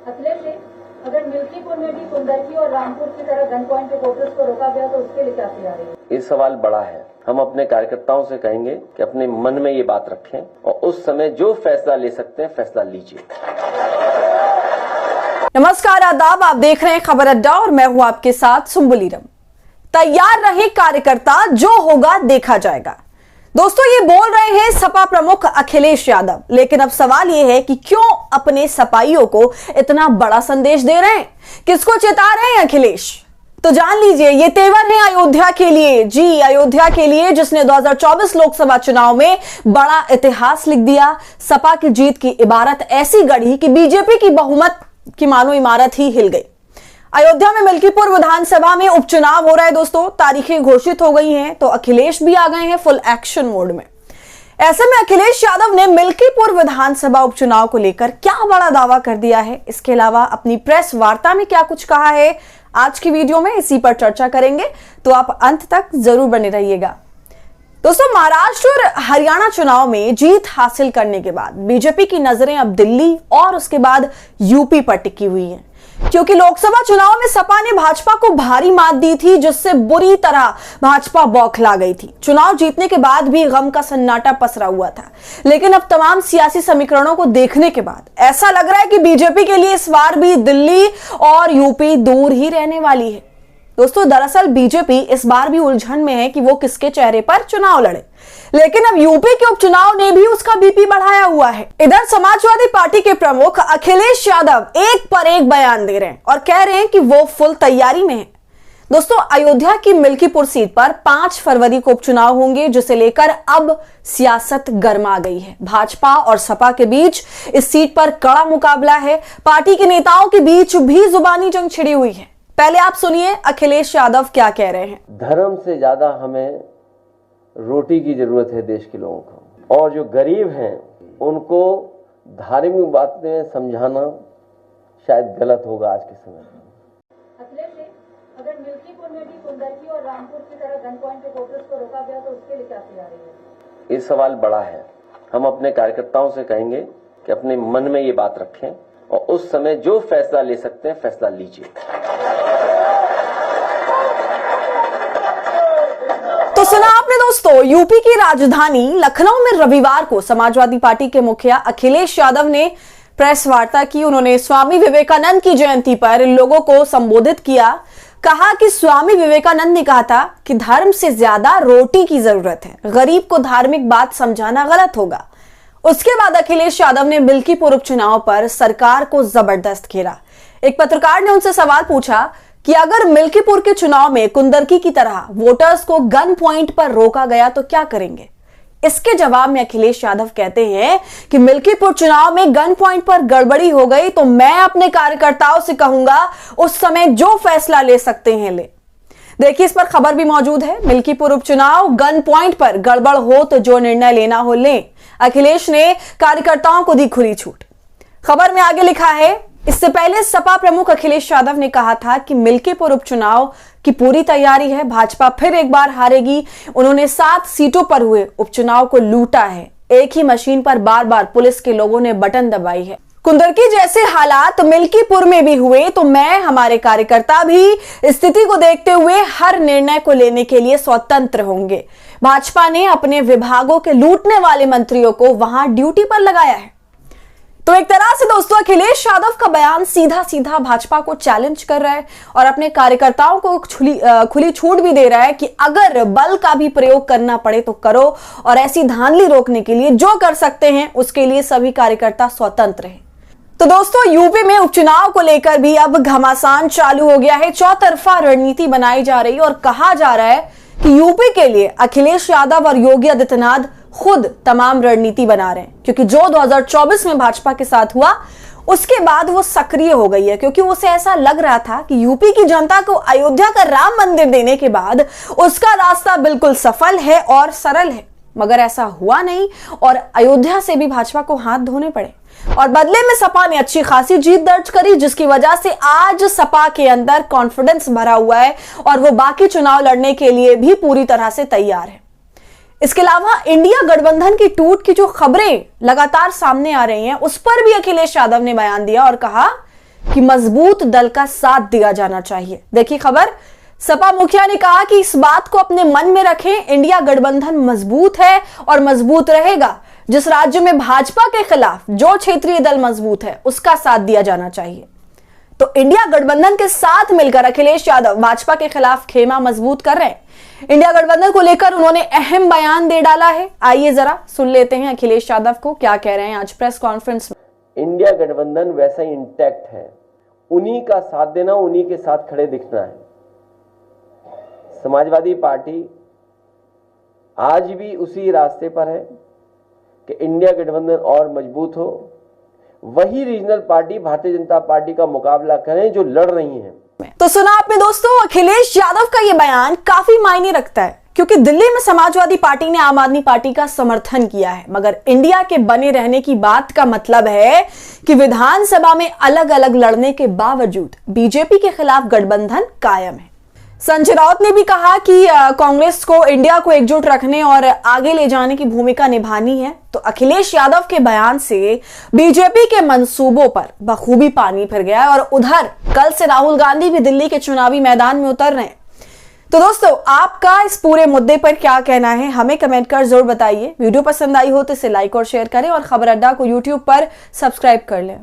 अखिलेश जी, अगर मिल्कीपुर में भी कुंदरकी और रामपुर की तरह गन पॉइंट पे वोटर्स को रोका गया तो उसके लिए क्या तैयारी है? ये सवाल बड़ा है। हम अपने कार्यकर्ताओं से कहेंगे कि अपने मन में ये बात रखें और उस समय जो फैसला ले सकते हैं फैसला लीजिए। नमस्कार, आदाब। आप देख रहे हैं खबर अड्डा और मैं हूं आपके साथ सुम्बुली रम। तैयार रहे कार्यकर्ता, जो होगा देखा जाएगा। दोस्तों, ये बोल रहे हैं सपा प्रमुख अखिलेश यादव, लेकिन अब सवाल ये है कि क्यों अपने सपाइयों को इतना बड़ा संदेश दे रहे हैं? किसको चेता रहे हैं अखिलेश? तो जान लीजिए, ये तेवर है अयोध्या के लिए। जी, अयोध्या के लिए, जिसने 2024 लोकसभा चुनाव में बड़ा इतिहास लिख दिया। सपा की जीत की इबारत ऐसी गढ़ी कि बीजेपी की बहुमत की मानो इमारत ही हिल गई। अयोध्या में मिल्कीपुर विधानसभा में उपचुनाव हो रहा है। दोस्तों, तारीखें घोषित हो गई हैं, तो अखिलेश भी आ गए हैं फुल एक्शन मोड में। ऐसे में अखिलेश यादव ने मिल्कीपुर विधानसभा उपचुनाव को लेकर क्या बड़ा दावा कर दिया है, इसके अलावा अपनी प्रेस वार्ता में क्या कुछ कहा है, आज की वीडियो में इसी पर चर्चा करेंगे, तो आप अंत तक जरूर बने रहिएगा। दोस्तों, महाराष्ट्र और हरियाणा चुनाव में जीत हासिल करने के बाद बीजेपी की नजरें अब दिल्ली और उसके बाद यूपी पर टिकी हुई हैं, क्योंकि लोकसभा चुनाव में सपा ने भाजपा को भारी मात दी थी, जिससे बुरी तरह भाजपा बौखला गई थी। चुनाव जीतने के बाद भी गम का सन्नाटा पसरा हुआ था, लेकिन अब तमाम सियासी समीकरणों को देखने के बाद ऐसा लग रहा है कि बीजेपी के लिए इस बार भी दिल्ली और यूपी दूर ही रहने वाली है। दोस्तों, दरअसल बीजेपी इस बार भी उलझन में है कि वो किसके चेहरे पर चुनाव लड़े, लेकिन अब यूपी के उपचुनाव ने भी उसका बीपी बढ़ाया हुआ है। इधर समाजवादी पार्टी के प्रमुख अखिलेश यादव एक पर एक बयान दे रहे हैं और कह रहे हैं कि वो फुल तैयारी में है। दोस्तों, अयोध्या की मिल्कीपुर सीट पर 5 फरवरी को उपचुनाव होंगे, जिसे लेकर अब सियासत गर्मा गई है। भाजपा और सपा के बीच इस सीट पर कड़ा मुकाबला है। पार्टी के नेताओं के बीच भी जुबानी जंग छिड़ी हुई है। पहले आप सुनिए अखिलेश यादव क्या कह रहे हैं। धर्म से ज्यादा हमें रोटी की जरूरत है देश के लोगों को, और जो गरीब हैं उनको धार्मिक बातें समझाना शायद गलत होगा आज के समय में। अखिलेश जी, अगर मिल्कीपुर में भी कुंदरकी और रामपुर की तरह गन पॉइंट पे वोटर्स को रोका गया तो उसके लिए क्या तैयारी है? ये सवाल बड़ा है। हम अपने कार्यकर्ताओं से कहेंगे कि अपने मन में ये बात रखें और उस समय जो फैसला ले सकते हैं फैसला लीजिए। तो सुना आपने दोस्तों, यूपी की राजधानी लखनऊ में रविवार को समाजवादी पार्टी के मुखिया अखिलेश यादव ने प्रेस वार्ता की। उन्होंने स्वामी विवेकानंद की जयंती पर लोगों को संबोधित किया। कहा कि स्वामी विवेकानंद ने कहा था कि धर्म से ज्यादा रोटी की जरूरत है, गरीब को धार्मिक बात समझाना गलत होगा। उसके बाद अखिलेश यादव ने मिल्कीपुर उपचुनाव पर सरकार को जबरदस्त घेरा। एक पत्रकार ने उनसे सवाल पूछा कि अगर मिल्कीपुर के चुनाव में कुंदरकी की तरह वोटर्स को गन पॉइंट पर रोका गया तो क्या करेंगे? इसके जवाब में अखिलेश यादव कहते हैं कि मिल्कीपुर चुनाव में गन पॉइंट पर गड़बड़ी हो गई तो मैं अपने कार्यकर्ताओं से कहूंगा उस समय जो फैसला ले सकते हैं ले। देखिए, इस पर खबर भी मौजूद है। मिल्कीपुर उपचुनाव गन पॉइंट पर गड़बड़ हो तो जो निर्णय लेना हो लें। अखिलेश ने कार्यकर्ताओं को दी खुली छूट। खबर में आगे लिखा है, इससे पहले सपा प्रमुख अखिलेश यादव ने कहा था कि मिल्कीपुर उपचुनाव की पूरी तैयारी है, भाजपा फिर एक बार हारेगी। उन्होंने 7 सीटों पर हुए उपचुनाव को लूटा है। एक ही मशीन पर बार बार पुलिस के लोगों ने बटन दबाई है। कुंदरकी जैसे हालात मिल्कीपुर में भी हुए तो मैं, हमारे कार्यकर्ता भी स्थिति को देखते हुए हर निर्णय को लेने के लिए स्वतंत्र होंगे। भाजपा ने अपने विभागों के लूटने वाले मंत्रियों को वहां ड्यूटी पर लगाया है। तो एक तरह से दोस्तों, अखिलेश यादव का बयान सीधा सीधा भाजपा को चैलेंज कर रहा है और अपने कार्यकर्ताओं को खुली छूट भी दे रहा है कि अगर बल का भी प्रयोग करना पड़े तो करो, और ऐसी धांधली रोकने के लिए जो कर सकते हैं उसके लिए सभी कार्यकर्ता स्वतंत्र हैं। तो दोस्तों, यूपी में उपचुनाव को लेकर भी अब घमासान चालू हो गया है। चौतरफा रणनीति बनाई जा रही है और कहा जा रहा है कि यूपी के लिए अखिलेश यादव और योगी आदित्यनाथ खुद तमाम रणनीति बना रहे हैं, क्योंकि जो 2024 में भाजपा के साथ हुआ उसके बाद वो सक्रिय हो गई है, क्योंकि उसे ऐसा लग रहा था कि यूपी की जनता को अयोध्या का राम मंदिर देने के बाद उसका रास्ता बिल्कुल सफल है और सरल है, मगर ऐसा हुआ नहीं और अयोध्या से भी भाजपा को हाथ धोने पड़े और बदले में सपा ने अच्छी खासी जीत दर्ज करी, जिसकी वजह से आज सपा के अंदर कॉन्फिडेंस भरा हुआ है और वो बाकी चुनाव लड़ने के लिए भी पूरी तरह से तैयार है। इसके अलावा इंडिया गठबंधन की टूट की जो खबरें लगातार सामने आ रही हैं, उस पर भी अखिलेश यादव ने बयान दिया और कहा कि मजबूत दल का साथ दिया जाना चाहिए। देखिए खबर, सपा मुखिया ने कहा कि इस बात को अपने मन में रखें, इंडिया गठबंधन मजबूत है और मजबूत रहेगा। जिस राज्य में भाजपा के खिलाफ जो क्षेत्रीय दल मजबूत है उसका साथ दिया जाना चाहिए। तो इंडिया गठबंधन के साथ मिलकर अखिलेश यादव भाजपा के खिलाफ खेमा मजबूत कर रहे हैं। इंडिया गठबंधन को लेकर उन्होंने अहम बयान दे डाला है। आइए जरा सुन लेते हैं अखिलेश यादव को क्या कह रहे हैं आज प्रेस कॉन्फ्रेंस में। इंडिया गठबंधन वैसा ही इंटैक्ट है, उन्हीं का साथ देना, उन्हीं के साथ खड़े दिखना है। समाजवादी पार्टी आज भी उसी रास्ते पर है कि इंडिया गठबंधन और मजबूत हो, वही regional party Bharatiya Janata party का मुकाबला करें जो लड़ रही हैं। तो सुना आपने दोस्तों, अखिलेश यादव का यह बयान काफी मायने रखता है, क्योंकि दिल्ली में समाजवादी पार्टी ने आम आदमी पार्टी का समर्थन किया है, मगर इंडिया के बने रहने की बात का मतलब है कि विधानसभा में अलग अलग लड़ने के बावजूद बीजेपी के खिलाफ गठबंधन कायम है। संजय राउत ने भी कहा कि कांग्रेस को इंडिया को एकजुट रखने और आगे ले जाने की भूमिका निभानी है। तो अखिलेश यादव के बयान से बीजेपी के मंसूबों पर बखूबी पानी फिर गया है और उधर कल से राहुल गांधी भी दिल्ली के चुनावी मैदान में उतर रहे हैं। तो दोस्तों, आपका इस पूरे मुद्दे पर क्या कहना है, हमें कमेंट कर जरूर बताइए। वीडियो पसंद आई हो तो इसे लाइक और शेयर करें और खबर अड्डा को यूट्यूब पर सब्सक्राइब कर लें।